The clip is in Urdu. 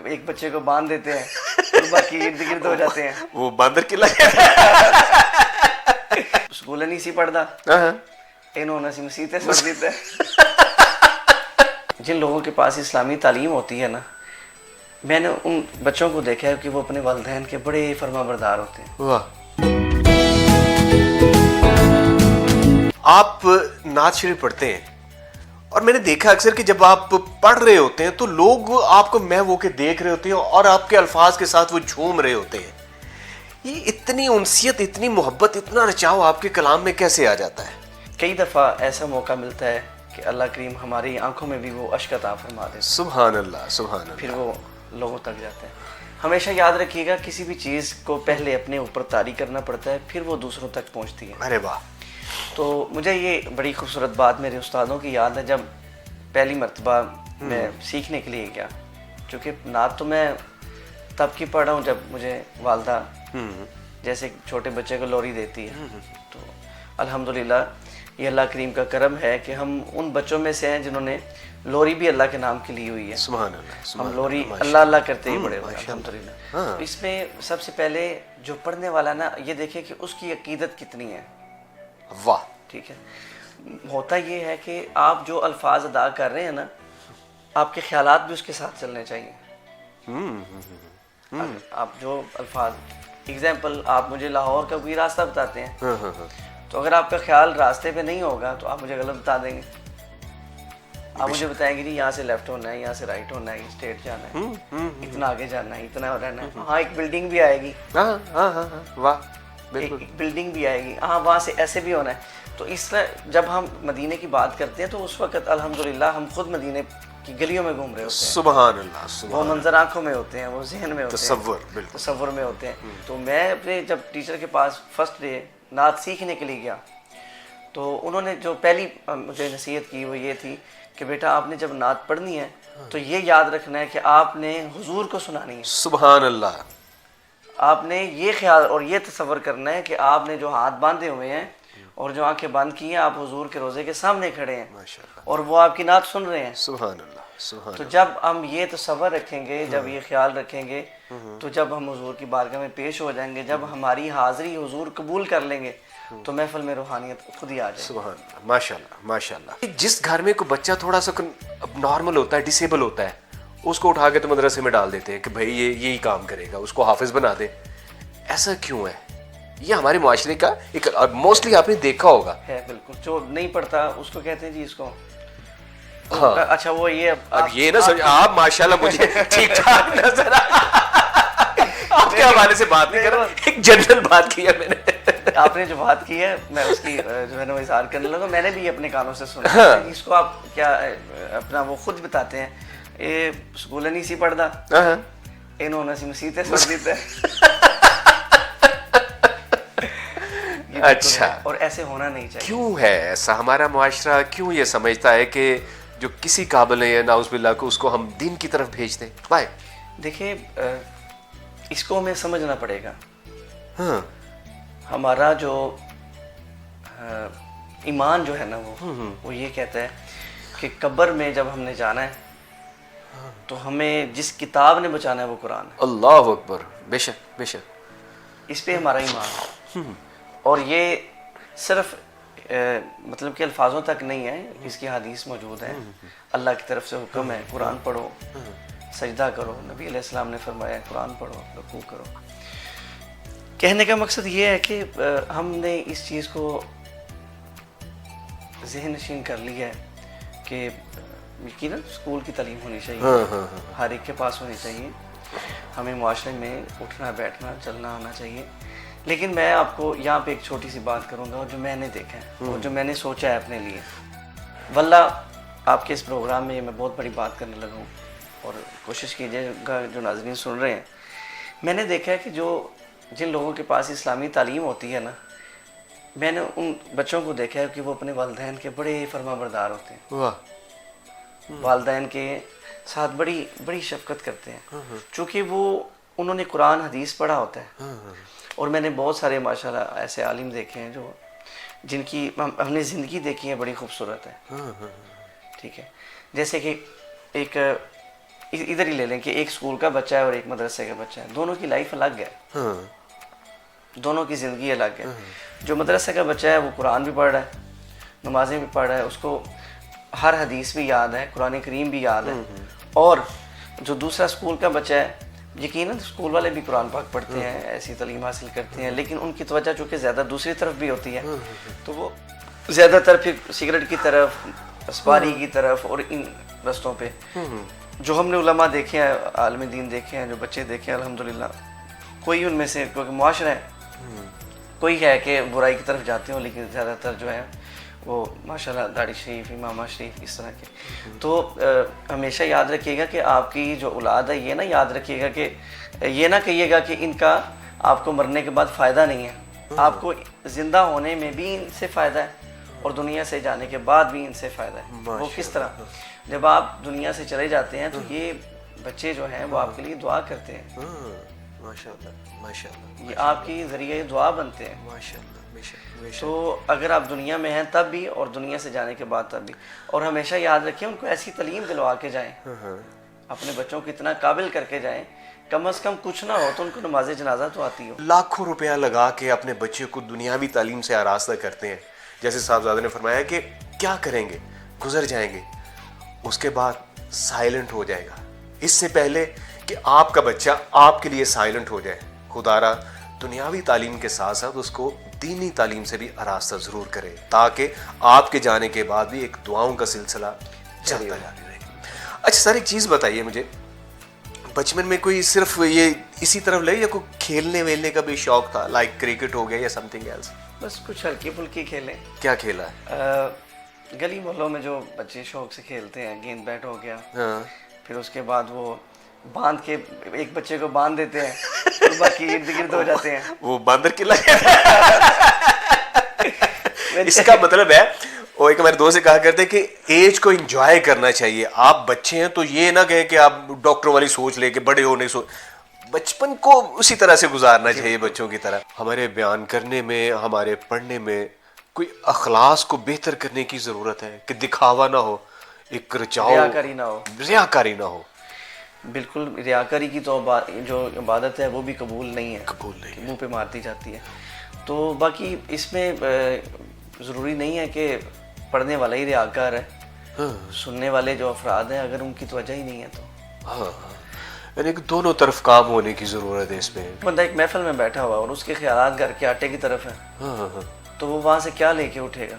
ایک بچے کو باندھ دیتے ہیں اور باقی ارد گرد ہو جاتے ہیں. وہ باندر قلعہ سکول نہیں سی پڑھتا انہوں نے سی مسیحتیں سڑ دیتا ہے. جن لوگوں کے پاس اسلامی تعلیم ہوتی ہے نا, میں نے ان بچوں کو دیکھا ہے کہ وہ اپنے والدین کے بڑے فرما بردار ہوتے ہیں. واہ. آپ نعت شریف پڑھتے ہیں اور میں نے دیکھا اکثر کہ جب آپ پڑھ رہے ہوتے ہیں تو لوگ آپ کو میں وہ کے دیکھ رہے ہوتے ہیں اور آپ کے الفاظ کے ساتھ وہ جھوم رہے ہوتے ہیں. یہ اتنی انسیت, اتنی محبت, اتنا رچاؤ آپ کے کلام میں کیسے آ جاتا ہے؟ کئی دفعہ ایسا موقع ملتا ہے کہ اللہ کریم ہماری آنکھوں میں بھی وہ اشک عطا فرما دیتے ہیں. سبحان اللہ, سبحان اللہ. پھر وہ لوگوں تک جاتے ہیں. ہمیشہ یاد رکھیے گا کسی بھی چیز کو پہلے اپنے اوپر طاری کرنا پڑتا ہے, پھر وہ دوسروں تک پہنچتی ہے. ارے واہ. تو مجھے یہ بڑی خوبصورت بات میرے استادوں کی یاد ہے جب پہلی مرتبہ میں سیکھنے کے لیے گیا. چونکہ نعت تو میں تب کی پڑھ رہا ہوں جب مجھے والدہ جیسے چھوٹے بچے کو لوری دیتی ہے. تو الحمدللہ یہ اللہ کریم کا کرم ہے کہ ہم ان بچوں میں سے ہیں جنہوں نے لوری بھی اللہ کے نام کی لی ہوئی ہے. سبحان اللہ. ہم لوری اللہ اللہ کرتے ہی بڑے ہوئے الحمدللہ. اس میں سب سے پہلے جو پڑھنے والا نا یہ دیکھے کہ اس کی عقیدت کتنی ہے. واہ. ٹھیک ہے. ہوتا یہ ہے کہ آپ جو الفاظ ادا کر رہے ہیں نا, آپ کے خیالات بھی اس کے ساتھ چلنے چاہیے. آپ جو الفاظ, ایگزامپل آپ مجھے لاہور کا کوئی راستہ بتاتے ہیں, تو اگر آپ کا خیال راستے پہ نہیں ہوگا تو آپ مجھے غلط بتا دیں گے. آپ مجھے بتائیں گے جی یہاں سے لیفٹ ہونا ہے, یہاں سے رائٹ ہونا ہے, اسٹریٹ جانا ہے, اتنا آگے جانا ہے, اتنا رہنا ہے. ہاں ایک بلڈنگ بھی آئے گی. واہ. ایک بلڈنگ بھی آئے گی. ہاں وہاں سے ایسے بھی ہونا ہے. تو اس طرح جب ہم مدینے کی بات کرتے ہیں تو اس وقت الحمدللہ ہم خود مدینے کی گلیوں میں گھوم رہے ہوتے ہیں. سبحان اللہ. وہ منظر آنکھوں میں ہوتے ہیں, وہ ذہن میں ہوتے ہیں, تصور, بالکل تصور میں ہوتے ہیں. تو میں اپنے جب ٹیچر کے پاس فرسٹ ڈے نعت سیکھنے کے لیے گیا تو انہوں نے جو پہلی مجھے نصیحت کی وہ یہ تھی کہ بیٹا آپ نے جب نعت پڑھنی ہے تو یہ یاد رکھنا ہے کہ آپ نے حضور کو سنانی ہے. سبحان اللہ. آپ نے یہ خیال اور یہ تصور کرنا ہے کہ آپ نے جو ہاتھ باندھے ہوئے ہیں اور جو آنکھیں بند کی ہیں, آپ حضور کے روضے کے سامنے کھڑے ہیں اور وہ آپ کی نعت سن رہے ہیں. سبحان اللہ. تو جب ہم یہ تصور رکھیں گے, جب یہ خیال رکھیں گے, تو جب ہم حضور کی بارگاہ میں پیش ہو جائیں گے, جب ہماری حاضری حضور قبول کر لیں گے تو محفل میں روحانیت خود ہی آ جائے. سبحان اللہ. ماشاء اللہ, ماشاء اللہ. جس گھر میں کوئی بچہ تھوڑا سا نارمل ہوتا ہے, ڈسیبل ہوتا ہے, اس کو اٹھا کے تو مدرسے میں ڈال دیتے ہیں کہ بھائی یہ یہی کام کرے گا, اس کو حافظ بنا دے. ایسا کیوں ہے؟ یہ ہمارے معاشرے کا ایک موسٹلی آپ نے دیکھا ہوگا ہے. بالکل. جو نہیں پڑھتا اس کو کہتے ہیں جی اس کو اچھا وہ یہ اب یہ نہ سمجھ آپ ماشاءاللہ مجھے ٹھیک ٹھاک نظر آپ کے حوالے سے بات نہیں کر رہا, ایک جنرل بات کی ہے میں نے. آپ نے جو بات کی ہے میں اس کی جو ہے نا وہ اظہار کرنے لگا. میں نے بھی اپنے کانوں سے سنا. اس کو آپ کیا اپنا وہ خود بتاتے ہیں یہ سکول نہیں سی پڑھتا انہوں نے سی مسیحتیں سڑ دیتا ہے. اچھا. اور ایسے ہونا نہیں چاہیے. کیوں ہے ایسا؟ ہمارا معاشرہ کیوں یہ سمجھتا ہے کہ جو کسی قابل ہے نعوذ باللہ کو اس کو ہم دین کی طرف بھیج دیں؟ بھائی دیکھیں اس کو ہمیں سمجھنا پڑے گا. ہمارا جو ایمان جو ہے نا وہ یہ کہتا ہے کہ قبر میں جب ہم نے جانا ہے تو ہمیں جس کتاب نے بچانا ہے وہ قرآن ہے. اللہ اکبر. بے شک, بے شک. اس پہ ہمارا ایمان ہے. اور یہ صرف مطلب کہ الفاظوں تک نہیں ہے, اس کی حدیث موجود ہے. اللہ کی طرف سے حکم ہے قرآن پڑھو, سجدہ کرو. نبی علیہ السلام نے فرمایا قرآن پڑھو, رکوع کرو. کہنے کا مقصد یہ ہے کہ ہم نے اس چیز کو ذہن نشین کر لیا ہے کہ یقیناً اسکول کی تعلیم ہونی چاہیے, ہر ایک کے پاس ہونی چاہیے. ہمیں معاشرے میں اٹھنا بیٹھنا چلنا آنا چاہیے. لیکن میں آپ کو یہاں پہ ایک چھوٹی سی بات کروں گا جو میں نے دیکھا ہے اور جو میں نے سوچا ہے اپنے لیے. واللہ آپ کے اس پروگرام میں میں بہت بڑی بات کرنے لگا ہوں اور کوشش کیجیے گا جو ناظرین سن رہے ہیں. میں نے دیکھا ہے کہ جن لوگوں کے پاس اسلامی تعلیم ہوتی ہے نا, میں نے ان بچوں کو دیکھا ہے کہ وہ اپنے والدین کے بڑے فرما بردار ہوتے ہیں. والدین کے ساتھ بڑی بڑی شفقت کرتے ہیں چونکہ انہوں نے قرآن حدیث پڑھا ہوتا ہے. اور میں نے بہت سارے ماشاءاللہ ایسے عالم دیکھے ہیں جو جن کی ہم نے زندگی دیکھی ہے, بڑی خوبصورت ہے. ٹھیک ہے. جیسے کہ ایک ادھر ہی لے لیں کہ ایک اسکول کا بچہ ہے اور ایک مدرسے کا بچہ ہے, دونوں کی لائف الگ ہے, دونوں کی زندگی الگ ہے. جو مدرسے کا بچہ ہے وہ قرآن بھی پڑھ رہا ہے, نمازیں بھی پڑھ رہا ہے, اس کو ہر حدیث بھی یاد ہے, قرآن کریم بھی یاد ہے. اور جو دوسرا اسکول کا بچہ ہے, یقیناً اسکول والے بھی قرآن پاک پڑھتے ہیں, ایسی تعلیم حاصل کرتے ہیں, لیکن ان کی توجہ چونکہ زیادہ دوسری طرف بھی ہوتی ہے, تو وہ زیادہ تر پھر سگریٹ کی طرف, اسپاری کی طرف اور ان رستوں پہ. جو ہم نے علماء دیکھے ہیں, عالم دین دیکھے ہیں, جو بچے دیکھے ہیں, الحمدللہ کوئی ان میں سے, کیونکہ معاشرہ ہے, کوئی ہے کہ برائی کی طرف جاتے ہوں, لیکن زیادہ تر جو ہے وہ ماشاءاللہ داڑھی شریف, امامہ شریف, اس طرح کے. تو ہمیشہ یاد رکھیے گا کہ آپ کی جو اولاد ہے, یہ نہ یاد رکھیے گا کہ یہ نہ کہیے گا کہ ان کا آپ کو مرنے کے بعد فائدہ نہیں ہے. آپ کو زندہ ہونے میں بھی ان سے فائدہ ہے اور دنیا سے جانے کے بعد بھی ان سے فائدہ ہے. وہ کس طرح؟ جب آپ دنیا سے چلے جاتے ہیں تو یہ بچے جو ہیں وہ آپ کے لیے دعا کرتے ہیں, ماشاءاللہ ماشاءاللہ, یہ آپ کی ذریعے دعا بنتے ہیں. ماشاءاللہ. تو اگر آپ دنیا میں ہیں تب بھی اور دنیا سے جانے کے بعد تب بھی. اور ہمیشہ یاد رکھیں, ان کو ایسی تعلیم دلوا کے جائیں, اپنے بچوں کو اتنا قابل کر کے جائیں, کم از کم کچھ نہ ہو تو ان کو نماز جنازہ تو آتی ہو. لاکھوں روپیہ لگا کے اپنے بچے کو دنیاوی تعلیم سے آراستہ کرتے ہیں. جیسے صاحبزادے نے فرمایا کہ کیا کریں گے, گزر جائیں گے, اس کے بعد سائلنٹ ہو جائے گا. اس سے پہلے کہ آپ کا بچہ آپ کے لیے سائلنٹ ہو جائے, خدارا دنیاوی تعلیم کے ساتھ ساتھ اس کو دینی تعلیم سے بھی آراستہ ضرور کرے, تاکہ آپ کے جانے کے بعد بھی ایک دعاؤں کا سلسلہ چلتا جاری رہے. اچھا سر, ایک چیز بتائیے مجھے, بچپن میں کوئی صرف یہ اسی طرف لے یا کوئی کھیلنے ویلنے کا بھی شوق تھا, لائک کرکٹ ہو گیا یا سم تھنگ ایلس؟ بس کچھ ہلکی پھلکی کھیلیں. کیا کھیلا ہے؟ گلی محلوں میں جو بچے شوق سے کھیلتے ہیں, گیند بیٹ ہو گیا, پھر اس کے بعد وہ باندھ کے ایک بچے کو باندھ دیتے ہیں اور باقی ارد گرد ہو جاتے ہیں. وہ باندر قلعہ. اس کا مطلب ہے, وہ ایک ہمارے دوست سے کہا کرتے کہ ایج کو انجوائے کرنا چاہیے. آپ بچے ہیں تو یہ نہ کہیں کہ آپ ڈاکٹر والی سوچ لے کہ بڑے ہو نہیں سوچ, بچپن کو اسی طرح سے گزارنا چاہیے بچوں کی طرح. ہمارے بیان کرنے میں, ہمارے پڑھنے میں کوئی اخلاص کو بہتر کرنے کی ضرورت ہے کہ دکھاوا نہ ہو, ایک رچاؤ, ریاکاری نہ ہو. ریاکاری نہ ہو. بالکل, ریاکاری کی تو جو عبادت ہے وہ بھی قبول نہیں ہے, قبول نہیں, منہ پہ مارتی جاتی ہے. تو باقی اس میں ضروری نہیں ہے کہ پڑھنے والا ہی ریاکار ہے, سننے والے جو افراد ہیں اگر ان کی توجہ ہی نہیں ہے تو یعنی کہ دونوں طرف کام ہونے کی ضرورت ہے اس میں. بندہ ایک محفل میں بیٹھا ہوا اور اس کے خیالات گھر کے آٹے کی طرف ہیں, تو وہ وہاں سے کیا لے کے اٹھے گا؟